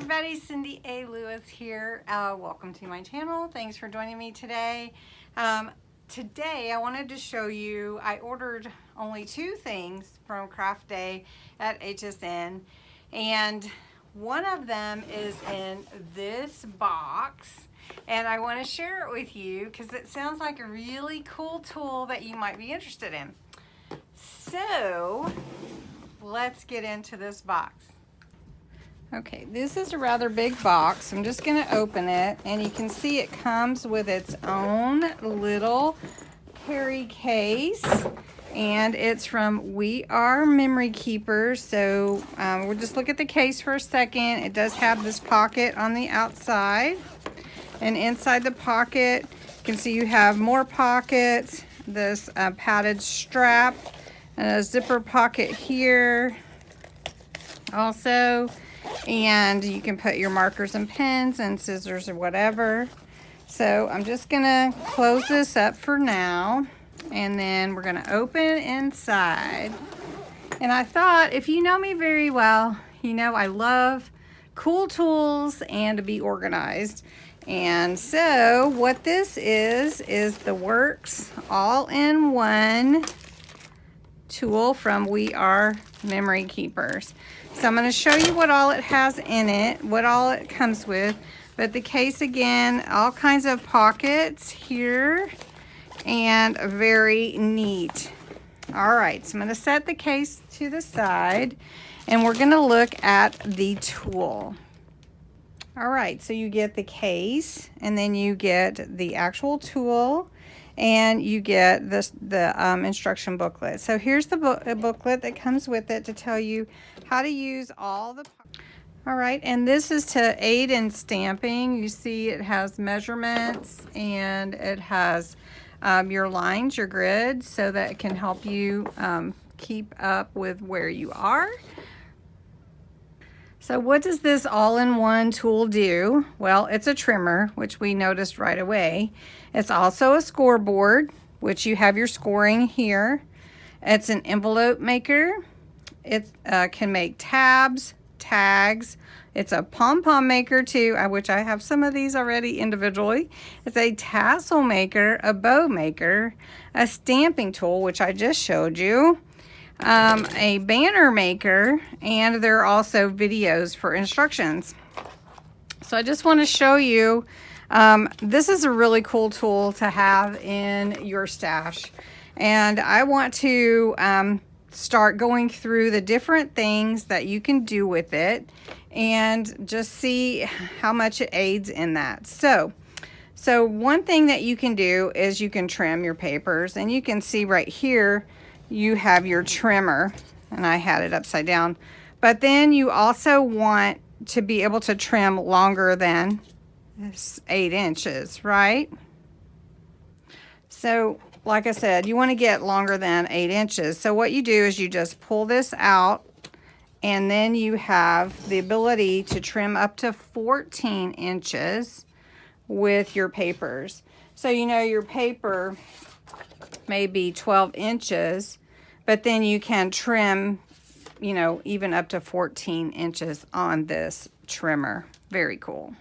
everybody, Cindy A. Lewis here. Welcome to my channel. Thanks for joining me today. Today I wanted to show you, I ordered only 2 things from Craft Day at HSN, and one of them is in this box, and I want to share it with you because it sounds like a really cool tool that you might be interested in. So let's get into this box. Okay, this is a rather big box. I'm just going to open it, and you can see it comes with its own little carry case, and it's from We Are Memory Keepers. So we'll just look at the case for a second. It does have this pocket on the outside, and inside the pocket you can see you have more pockets, this padded strap, and a zipper pocket here also. And you can put your markers and pens and scissors or whatever. So I'm just gonna close this up for now, and then we're gonna open inside. And I thought, if you know me very well, you know I love cool tools and to be organized. And so what this is the Works all-in-one tool from We Are Memory Keepers. So I'm going to show you what all it has in it, what all it comes with. But the case, again, all kinds of pockets here, and very neat. All right, so I'm going to set the case to the side, and we're going to look at the tool. All right, so you get the case, and then you get the actual tool, and you get the instruction booklet. So here's the booklet that comes with it to tell you how to use all the parts. All right, and this is to aid in stamping. You see it has measurements, and it has your lines, your grid, so that it can help you keep up with where you are. So what does this all-in-one tool do? Well, it's a trimmer, which we noticed right away. It's also a scoreboard, which you have your scoring here. It's an envelope maker. It can make tabs, tags. It's a pom-pom maker too, which I have some of these already individually. It's a tassel maker, a bow maker, a stamping tool, which I just showed you, a banner maker, and there are also videos for instructions. So I just want to show you, this is a really cool tool to have in your stash, and I want to start going through the different things that you can do with it and just see how much it aids in that. So one thing that you can do is you can trim your papers, and you can see right here you have your trimmer, and I had it upside down, but then you also want to be able to trim longer than 8 inches, right? So like I said, you want to get longer than 8 inches. So what you do is you just pull this out, and then you have the ability to trim up to 14 inches with your papers. So you know your paper may be 12 inches, but then you can trim, you know, even up to 14 inches on this trimmer. Very cool.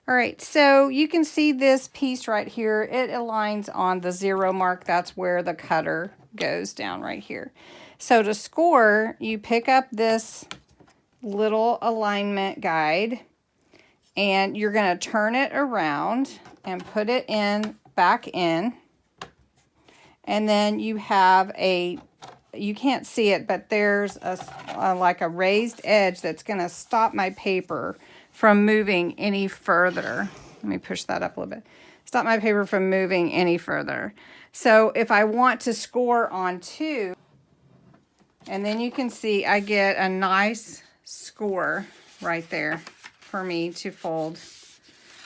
All right, so you can see this piece right here. It aligns on the 0 mark. That's where the cutter goes down right here. So to score, you pick up this little alignment guide, and you're going to turn it around and put it in back in. And then you have you can't see it, but there's like a raised edge that's going to stop my paper from moving any further. Let me push that up a little bit. Stop my paper from moving any further. So if I want to score on 2, and then you can see I get a nice score right there for me to fold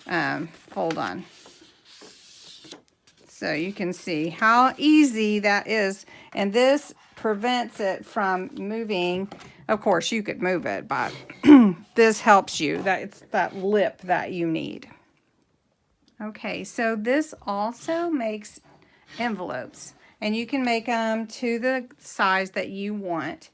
on. So you can see how easy that is, and this prevents it from moving. Of course, you could move it, but this helps you. It's that lip that you need. Okay, so this also makes envelopes, and you can make them to the size that you want.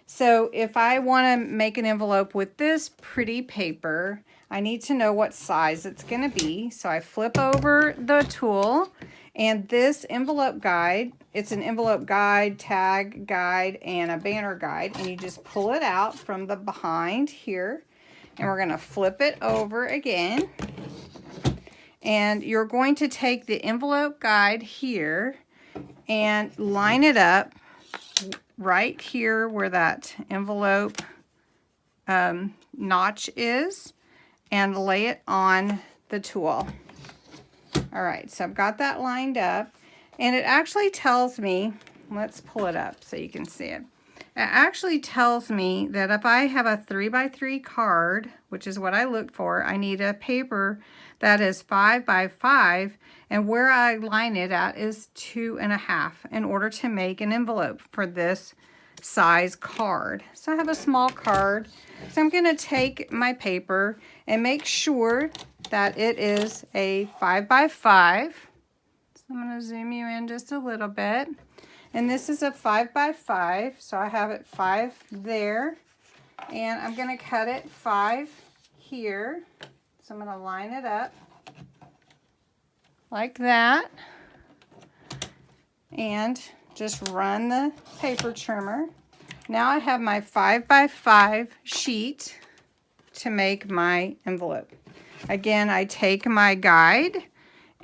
So if I want to make an envelope with this pretty paper, I need to know what size it's going to be. So I flip over the tool, and this envelope guide, it's an envelope guide, tag guide, and a banner guide. And you just pull it out from the behind here, and we're going to flip it over again. And you're going to take the envelope guide here and line it up right here where that envelope notch is, and lay it on the tool. All right, so I've got that lined up, and it actually tells me, let's pull it up so you can see it. It actually tells me that if I have a 3x3 card, which is what I look for, I need a paper that is 5x5, and where I line it at is 2.5 in order to make an envelope for this size card. So I have a small card, so I'm going to take my paper and make sure that it is a 5x5. So I'm going to zoom you in just a little bit. And this is a 5x5, so I have it 5 there. And I'm going to cut it 5 here. So I'm going to line it up like that. And just run the paper trimmer. Now I have my 5x5 sheet to make my envelope. Again, I take my guide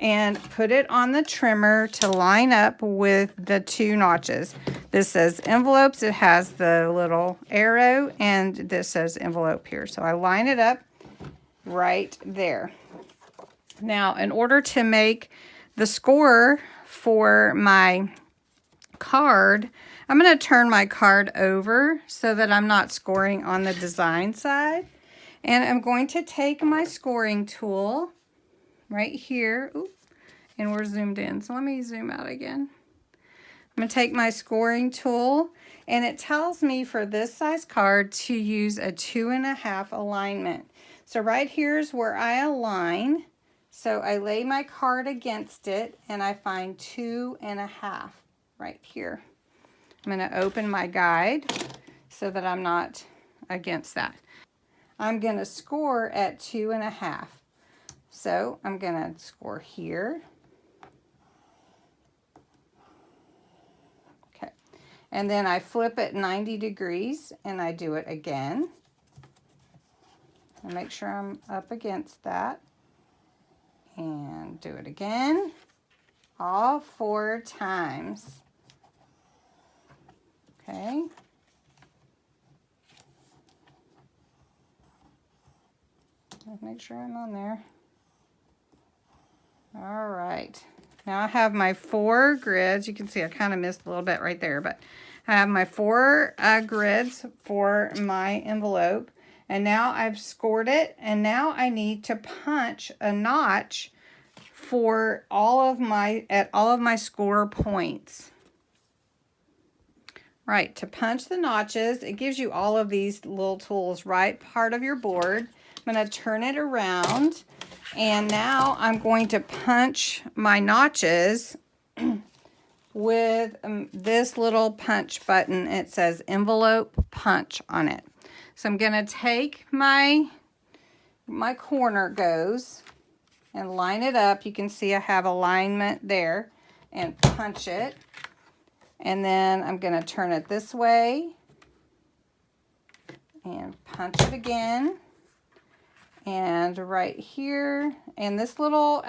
and put it on the trimmer to line up with the 2 notches. This says envelopes, it has the little arrow, and this says envelope here. So I line it up right there. Now, in order to make the score for my card, I'm going to turn my card over so that I'm not scoring on the design side. And I'm going to take my scoring tool right here. Ooh, and we're zoomed in, so let me zoom out again. I'm going to take my scoring tool, and it tells me for this size card to use a 2.5 alignment. So right here is where I align. So I lay my card against it, and I find 2.5 right here. I'm going to open my guide so that I'm not against that. I'm going to score at 2.5. So I'm going to score here. Okay. And then I flip it 90 degrees and I do it again. And make sure I'm up against that. And do it again. All 4 times. Okay. Make sure I'm on there. All right. Now I have my 4 grids. You can see I kind of missed a little bit right there, but I have my 4 grids for my envelope. And now I've scored it, and now I need to punch a notch for all of my score points. Right, to punch the notches, it gives you all of these little tools right part of your board. I'm going to turn it around, and now I'm going to punch my notches with this little punch button. It says envelope punch on it. So I'm going to take my corner goes and line it up. You can see I have alignment there, and punch it. And then I'm going to turn it this way and punch it again. And right here, and this little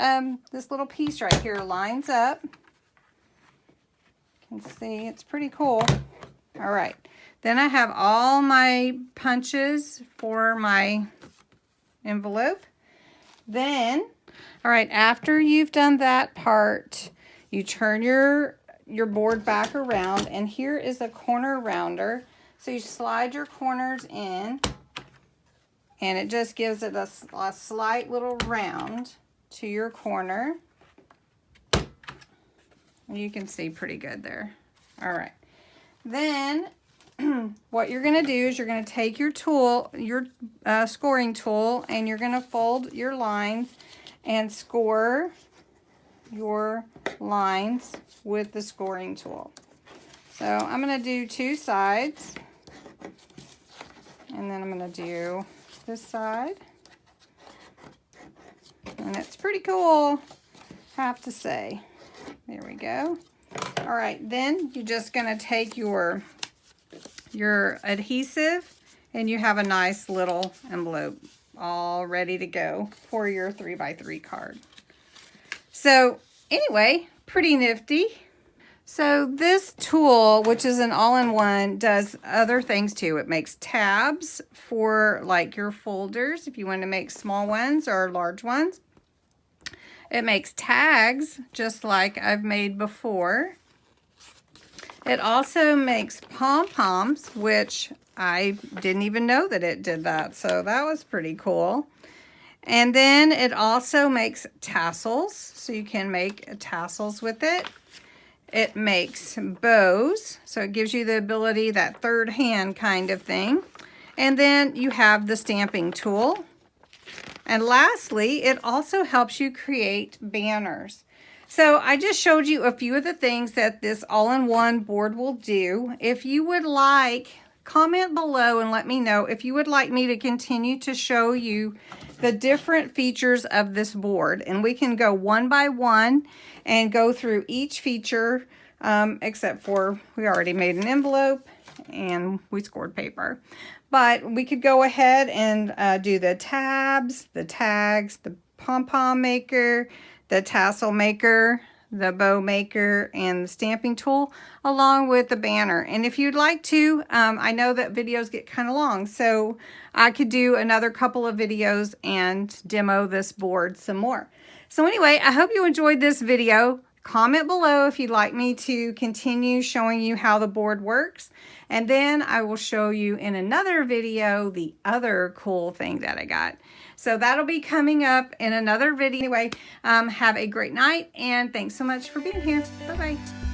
piece right here lines up. You can see it's pretty cool. All right. Then I have all my punches for my envelope. Then, all right, after you've done that part, you turn your board back around, and here is a corner rounder. So you slide your corners in, and it just gives it a slight little round to your corner. And you can see pretty good there. All right. Then what you're going to do is you're going to take your tool, your scoring tool, and you're going to fold your lines and score your lines with the scoring tool. So I'm going to do 2 sides. And then I'm going to do this side. And it's pretty cool, I have to say. There we go. All right, then you're just going to take your adhesive, and you have a nice little envelope all ready to go for your 3x3 card. So anyway, pretty nifty. So this tool, which is an all-in-one, does other things too. It makes tabs for like your folders if you want to make small ones or large ones. It makes tags just like I've made before. It also makes pom-poms, which I didn't even know that it did that, so that was pretty cool. And then it also makes tassels, so you can make tassels with it. It makes bows, so it gives you the ability, that third hand kind of thing. And then you have the stamping tool. And lastly, it also helps you create banners. So I just showed you a few of the things that this all-in-one board will do. If you would like, comment below and let me know if you would like me to continue to show you the different features of this board. And we can go one by one and go through each feature, except for we already made an envelope and we scored paper. But we could go ahead and do the tabs, the tags, the pom-pom maker, the tassel maker, the bow maker, and the stamping tool, along with the banner. And if you'd like to, I know that videos get kind of long, so I could do another couple of videos and demo this board some more. So anyway, I hope you enjoyed this video. Comment below if you'd like me to continue showing you how the board works. And then I will show you in another video the other cool thing that I got. So that'll be coming up in another video. Anyway, have a great night, and thanks so much for being here. Bye-bye.